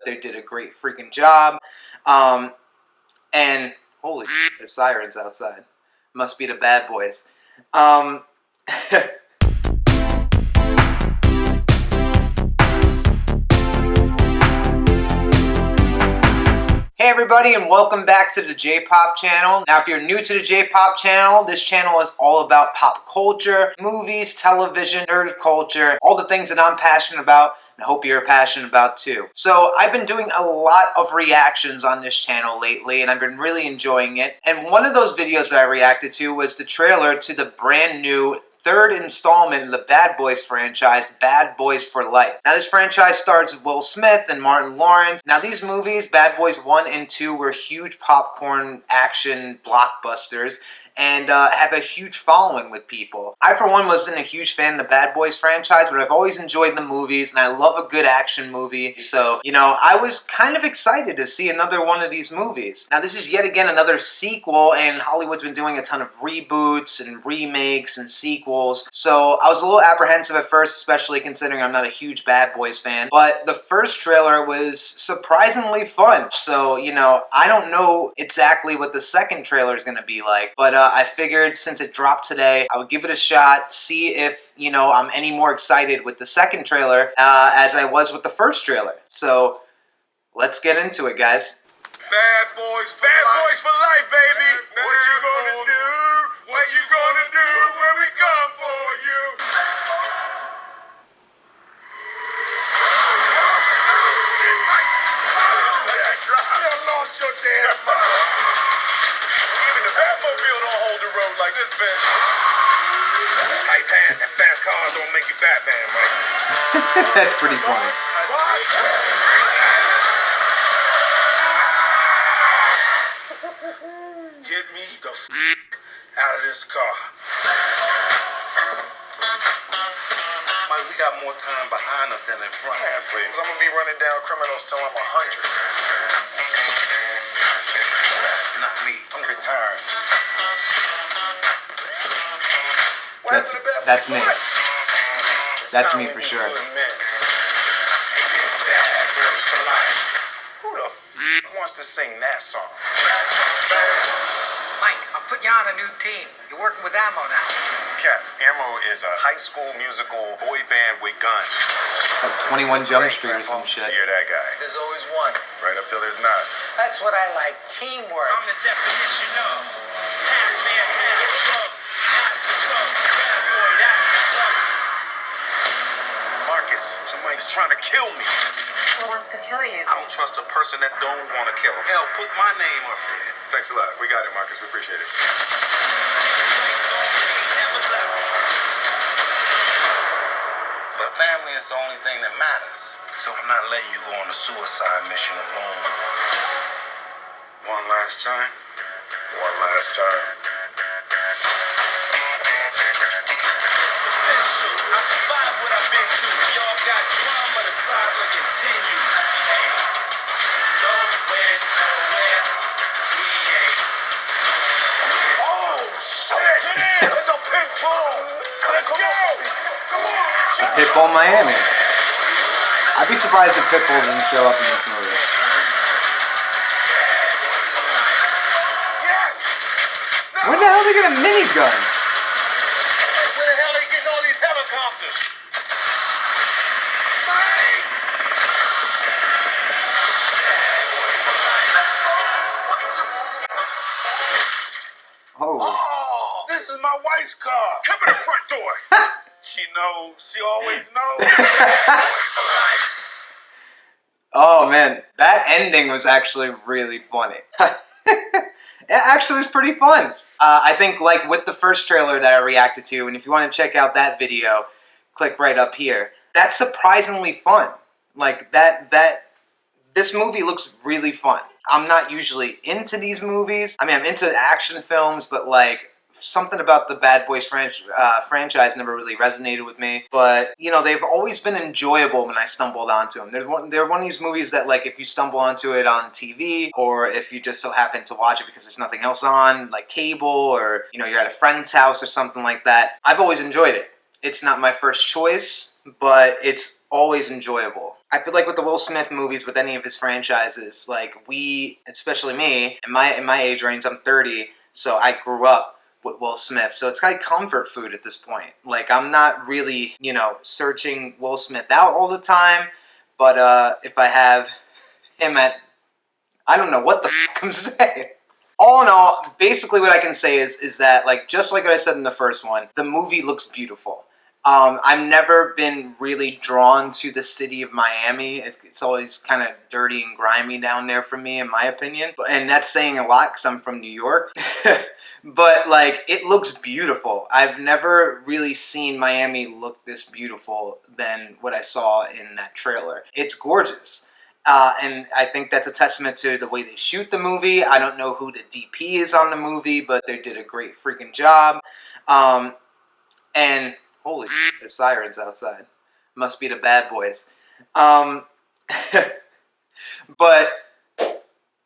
They did a great freaking job. And holy shit, there's sirens outside. Must be the bad boys. Hey everybody, and welcome back to the J-Pop channel. Now if you're new to the J-Pop channel, this channel is all about pop culture, movies, television, nerd culture, all the things that I'm passionate about, and I hope you're passionate about too. So I've been doing a lot of reactions on this channel lately, and I've been really enjoying it. And one of those videos that I reacted to was the trailer to the brand new third installment of the Bad Boys franchise, Bad Boys for Life. Now this franchise stars Will Smith and Martin Lawrence. Now these movies, Bad Boys 1 and 2, were huge popcorn action blockbusters and have a huge following with people. I, for one, wasn't a huge fan of the Bad Boys franchise, but I've always enjoyed the movies, and I love a good action movie. So, you know, I was kind of excited to see another one of these movies. Now, this is yet again another sequel, and Hollywood's been doing a ton of reboots and remakes and sequels. So, I was a little apprehensive at first, especially considering I'm not a huge Bad Boys fan. But the first trailer was surprisingly fun. So, you know, I don't know exactly what the second trailer is going to be like, but I figured since it dropped today, I would give it a shot, see if, you know, I'm any more excited with the second trailer as I was with the first trailer. So, let's get into it, guys. Bad boys for life, baby. What you gonna do? What you gonna do when we come for you? You lost your damn mind. Even the Batmobile don't hold the road like this, bitch. Tight pants and fast cars don't make you Batman, man. That's pretty funny. Get me the out of this car. Mike, we got more time behind us than in front. Man, please. I'm gonna be running down criminals till I'm 100. Not me. I'm retired. That's me. That's me for sure. Who the wants to sing that song? Mike, I'm putting you on a new team. You're working with Ammo now. Cap, Ammo is a high school musical boy band with guns. Like 21 Jump Street or some shit. So you're that guy. There's always one. Right up till there's not. That's what I like. Teamwork. I'm the definition of half man, half drugs. That's the drugs. Bad boy, that's what's up. Marcus, somebody's trying to kill me. Who wants to kill you? I don't trust a person that don't want to kill him. Hell, put my name up there. Thanks a lot. We got it, Marcus. We appreciate it. But family is the only thing that matters. So I'm not letting you go on a suicide mission alone. One last time. One last time. It's official. I survived what I've been through. Y'all got drama. The saga continues. Go win, win. Oh, shit! Get in! There's a pit bull! Let's go! Come on, let's go! Pitbull Miami. I'd be surprised if Pitbull didn't show up in this movie. Yes! Where the hell did they get a minigun? Where the hell are they getting all these helicopters? Mike! Oh, this is my wife's car. Come in the front door. She knows. She always knows. Oh man, that ending was actually really funny. It actually was pretty fun. I think, like with the first trailer that I reacted to, and if you want to check out that video, click right up here. That's surprisingly fun. Like this movie looks really fun. I'm not usually into these movies. I mean, I'm into action films, but like something about the Bad Boys franchise never really resonated with me. But, you know, they've always been enjoyable when I stumbled onto them. They're one of these movies that, like, if you stumble onto it on TV, or if you just so happen to watch it because there's nothing else on, like cable, or, you know, you're at a friend's house or something like that, I've always enjoyed it. It's not my first choice, but it's always enjoyable. I feel like with the Will Smith movies, with any of his franchises, like we, especially me, in my age range, I'm 30, so I grew up with Will Smith. So it's kind of comfort food at this point. Like I'm not really, searching Will Smith out all the time, but if I have him at, I don't know what the fuck I'm saying. All in all, basically what I can say is that, like, just like what I said in the first one, the movie looks beautiful. I've never been really drawn to the city of Miami. It's always kind of dirty and grimy down there for me, in my opinion. And that's saying a lot because I'm from New York. But, like, it looks beautiful. I've never really seen Miami look this beautiful than what I saw in that trailer. It's gorgeous. And I think that's a testament to the way they shoot the movie. I don't know who the DP is on the movie, but they did a great freaking job. And holy shit, there's sirens outside. Must be the bad boys. But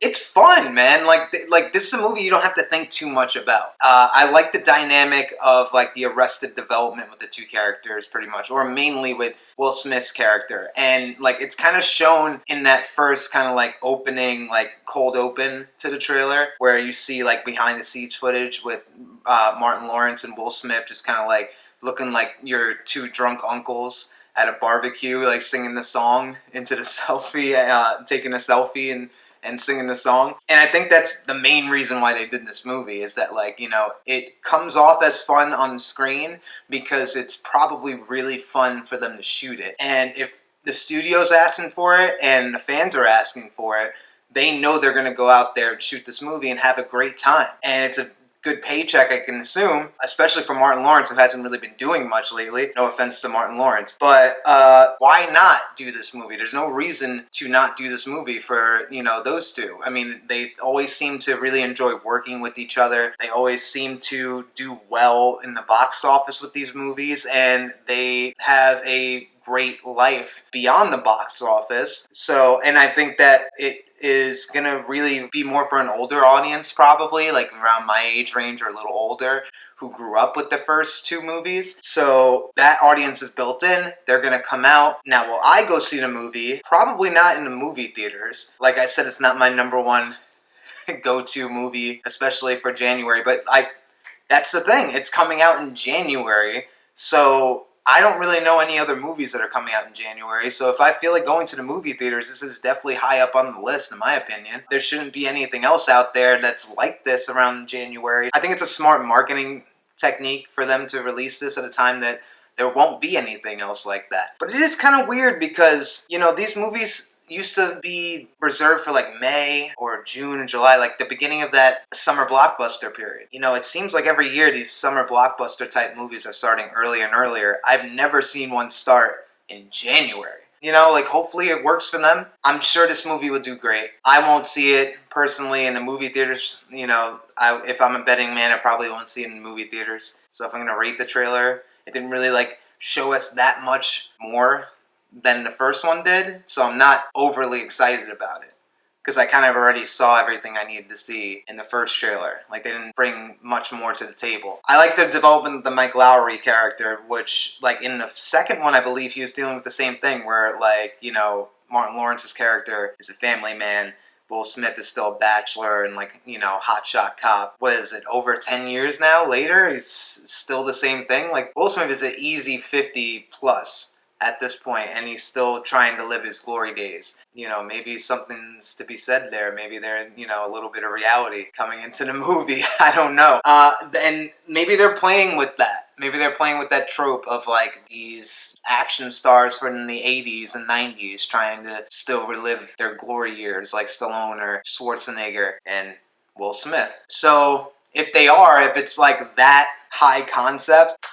it's fun, man. Like this is a movie you don't have to think too much about. I like the dynamic of like the Arrested Development with the two characters, pretty much, or mainly with Will Smith's character, and like it's kind of shown in that first kind of like opening, like cold open to the trailer, where you see like behind the scenes footage with Martin Lawrence and Will Smith just kind of like looking like your two drunk uncles at a barbecue, like singing the song into the selfie, taking a selfie and singing the song. And I think that's the main reason why they did this movie, is that like, it comes off as fun on screen because it's probably really fun for them to shoot it. And if the studio's asking for it and the fans are asking for it, they know they're going to go out there and shoot this movie and have a great time. And it's a good paycheck, I can assume, especially for Martin Lawrence, who hasn't really been doing much lately. No offense to Martin Lawrence. But why not do this movie? There's no reason to not do this movie for, those two. I mean, they always seem to really enjoy working with each other. They always seem to do well in the box office with these movies, and they have a great life beyond the box office. So, and I think that it is going to really be more for an older audience, probably, like around my age range or a little older, who grew up with the first two movies. So that audience is built in. They're going to come out. Now, will I go see the movie? Probably not in the movie theaters. Like I said, it's not my number one go-to movie, especially for January. But that's the thing. It's coming out in January. So I don't really know any other movies that are coming out in January, so if I feel like going to the movie theaters, this is definitely high up on the list, in my opinion. There shouldn't be anything else out there that's like this around January. I think it's a smart marketing technique for them to release this at a time that there won't be anything else like that. But it is kind of weird because, these movies used to be reserved for like May or June and July, like the beginning of that summer blockbuster period. It seems like every year these summer blockbuster type movies are starting earlier and earlier. I've never seen one start in January. Hopefully it works for them. I'm sure this movie would do great. I won't see it personally in the movie theaters. If I'm a betting man, I probably won't see it in movie theaters. So if I'm going to rate the trailer, it didn't really show us that much more than the first one did, so I'm not overly excited about it because I kind of already saw everything I needed to see in the first trailer. Like, they didn't bring much more to the table. I like the development of the Mike Lowry character, which, in the second one, I believe he was dealing with the same thing where, Martin Lawrence's character is a family man, Will Smith is still a bachelor and hotshot cop. What is it, over 10 years now later? He's still the same thing? Will Smith is an easy 50 plus at this point, and he's still trying to live his glory days. Maybe something's to be said there. Maybe there's, a little bit of reality coming into the movie. I don't know. And maybe they're playing with that. Maybe they're playing with that trope of these action stars from the 80s and 90s trying to still relive their glory years, like Stallone or Schwarzenegger and Will Smith. So if it's that high concept,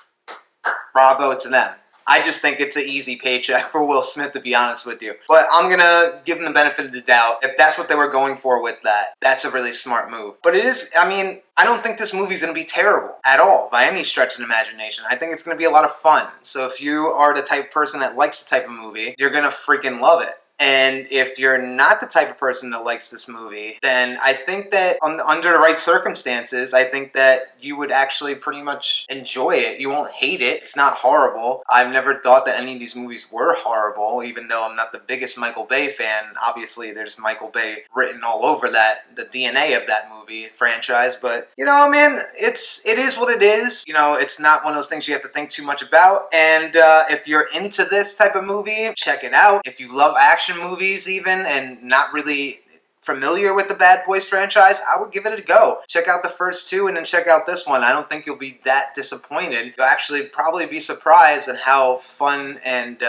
bravo to them. I just think it's an easy paycheck for Will Smith, to be honest with you. But I'm going to give him the benefit of the doubt. If that's what they were going for with that, that's a really smart move. But it is, I don't think this movie's going to be terrible at all by any stretch of the imagination. I think it's going to be a lot of fun. So if you are the type of person that likes the type of movie, you're going to freaking love it. And if you're not the type of person that likes this movie, then I think that under the right circumstances, I think that you would actually pretty much enjoy it. You won't hate it. It's not horrible. I've never thought that any of these movies were horrible, even though I'm not the biggest Michael Bay fan. Obviously, there's Michael Bay written all over that, the DNA of that movie franchise. But, you know, man, it is what it is. You know, it's not one of those things you have to think too much about. And if you're into this type of movie, check it out. If you love action movies even and not really familiar with the Bad Boys franchise, I would give it a go. Check out the first two and then check out this one. I don't think you'll be that disappointed. You'll actually probably be surprised at how fun and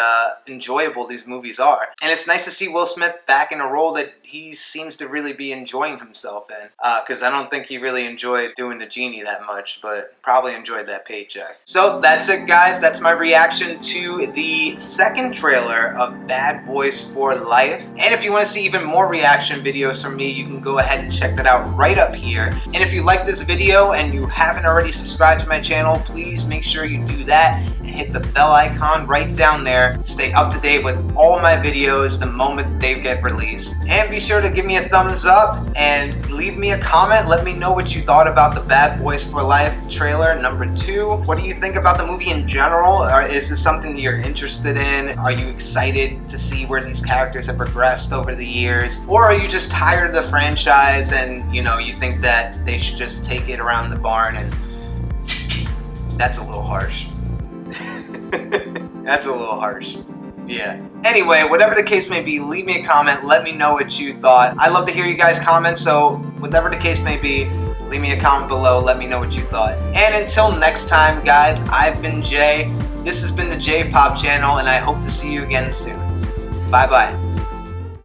enjoyable these movies are. And it's nice to see Will Smith back in a role that he seems to really be enjoying himself in. Because I don't think he really enjoyed doing the genie that much, but probably enjoyed that paycheck. So that's it, guys. That's my reaction to the second trailer of Bad Boys for Life. And if you want to see even more reaction videos from me, you can go ahead and check that out right up here. And if you like this video and you haven't already subscribed to my channel, please make sure you do that and hit the bell icon right down there to stay up to date with all my videos the moment they get released. And be sure to give me a thumbs up and leave me a comment. Let me know what you thought about the Bad Boys for Life trailer number 2. What do you think about the movie in general? Or is this something you're interested in? Are you excited to see where these characters have progressed over the years? Or are you just tired of the franchise and, you know, you think that they should just take it around the barn? And that's a little harsh. That's a little harsh. Yeah. Anyway, whatever the case may be, leave me a comment. Let me know what you thought. I love to hear you guys comment, so whatever the case may be, leave me a comment below. Let me know what you thought. And until next time, guys, I've been Jay. This has been the J Pop channel, and I hope to see you again soon. Bye-bye.